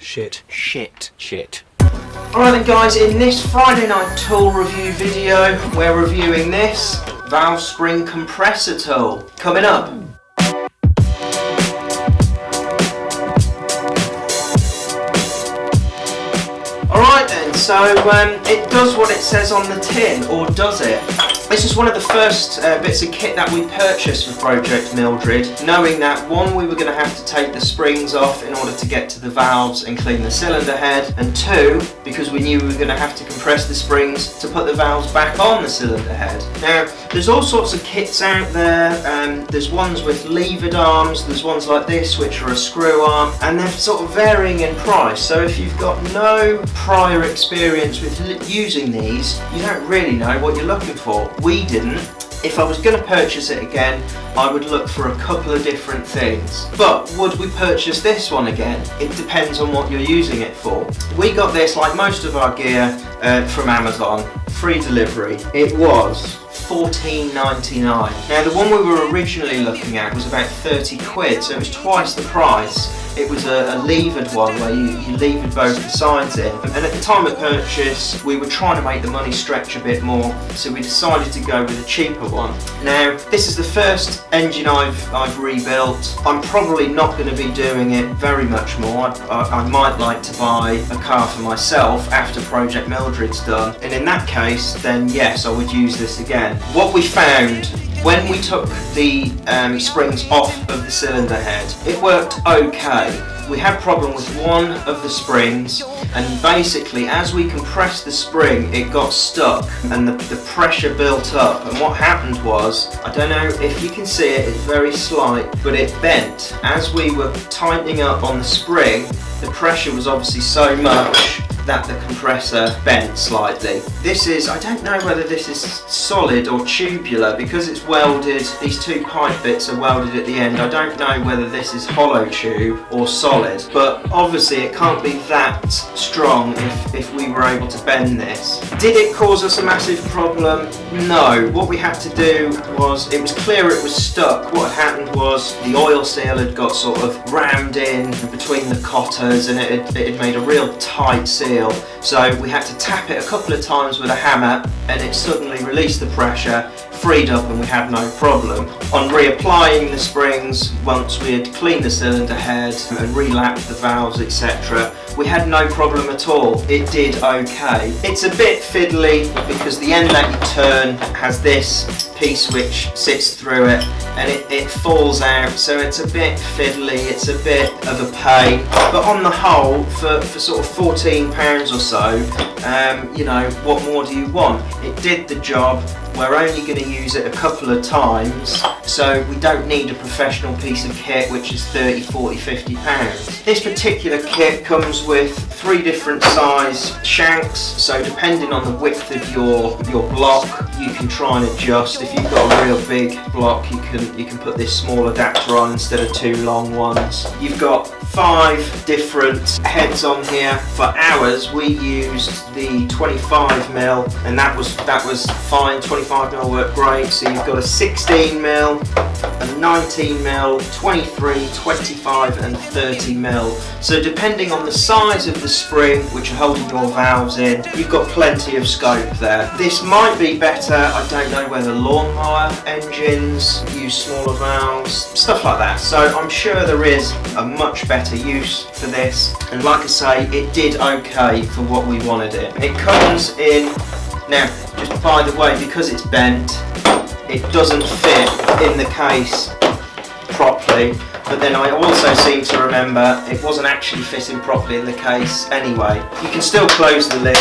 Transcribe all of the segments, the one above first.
Shit. Alright then guys, in this Friday night tool review video, we're reviewing this valve spring compressor tool. Coming up. Alright then, so it does what it says on the tin, or does it? This is one of the first bits of kit that we purchased for Project Mildred, knowing that one, we were going to have to take the springs off in order to get to the valves and clean the cylinder head, and two, because we knew we were going to have to compress the springs to put the valves back on the cylinder head. Now, there's all sorts of kits out there. There's ones with levered arms, there's ones like this which are a screw arm, and they're sort of varying in price. So if you've got no prior experience with using these, you don't really know what you're looking for. We didn't. If I was going to purchase it again, I would look for a couple of different things. But would we purchase this one again? It depends on what you're using it for. We got this, like most of our gear, from Amazon, free delivery. It was $14.99. Now the one we were originally looking at was about 30 quid, so it was twice the price. It was a levered one where you levered both the sides in, and at the time of purchase we were trying to make the money stretch a bit more, so we decided to go with a cheaper one. Now this is the first engine I've rebuilt. I'm probably not going to be doing it very much more. I might like to buy a car for myself after Project Mildred's done, and in that case then yes, I would use this again. What we found when we took the springs off of the cylinder head, it worked okay. We had a problem with one of the springs, and basically as we compressed the spring it got stuck and the pressure built up, and what happened was, I don't know if you can see it, it's very slight, but it bent. As we were tightening up on the spring, the pressure was obviously so much that the compressor bent slightly. This is, I don't know whether this is solid or tubular because it's welded, these two pipe bits are welded at the end. I don't know whether this is hollow tube or solid, but obviously it can't be that strong if we were able to bend this. Did it cause us a massive problem? No. What we had to do was, it was clear it was stuck. What had happened was the oil seal had got sort of rammed in between the cotters, and it had made a real tight seal. So we had to tap it a couple of times with a hammer, and it suddenly released the pressure, freed up, and we had no problem. On reapplying the springs, once we had cleaned the cylinder head and relapped the valves, etc., we had no problem at all. It did okay. It's a bit fiddly because the end that you turn has this piece which sits through it, and it falls out, so it's a bit fiddly, it's a bit of a pain, but on the whole, for sort of £14 or so, you know, what more do you want? It did the job. We're only going to use it a couple of times, so we don't need a professional piece of kit which is 30, 40, 50 pounds. This particular kit comes with 3 different size shanks, so depending on the width of your block, you can try and adjust. If you've got a real big block, you can put this small adapter on instead of 2 long ones. You've got 5 different heads on here. For ours, we used the 25mm, and that was fine. 25mm worked great. So you've got a 16mm, a 19mm, 23, 25 and 30mm. So depending on the size of the spring which are holding your valves in, you've got plenty of scope there. This might be better, I don't know whether lawnmower engines use smaller valves, stuff like that. So I'm sure there is a much better use for this, and like I say, it did okay for what we wanted it. It comes in, now just by the way, because it's bent, it doesn't fit in the case properly, but then I also seem to remember it wasn't actually fitting properly in the case anyway. You can still close the lid.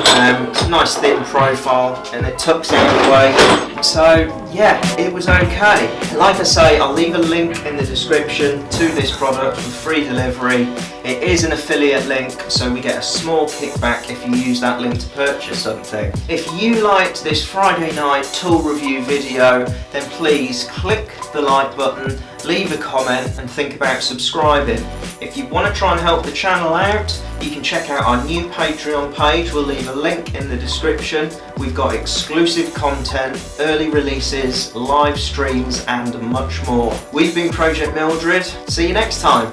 It's a nice thin profile, and it tucks in anyway. So yeah, it was okay. Like I say, I'll leave a link in the description to this product for free delivery. It is an affiliate link, so we get a small kickback if you use that link to purchase something. If you liked this Friday night tool review video, then please click the like button, leave a comment and think about subscribing. If you want to try and help the channel out, you can check out our new Patreon page. We'll leave a link in the description. We've got exclusive content, early releases, live streams and much more. We've been Project Mildred. See you next time.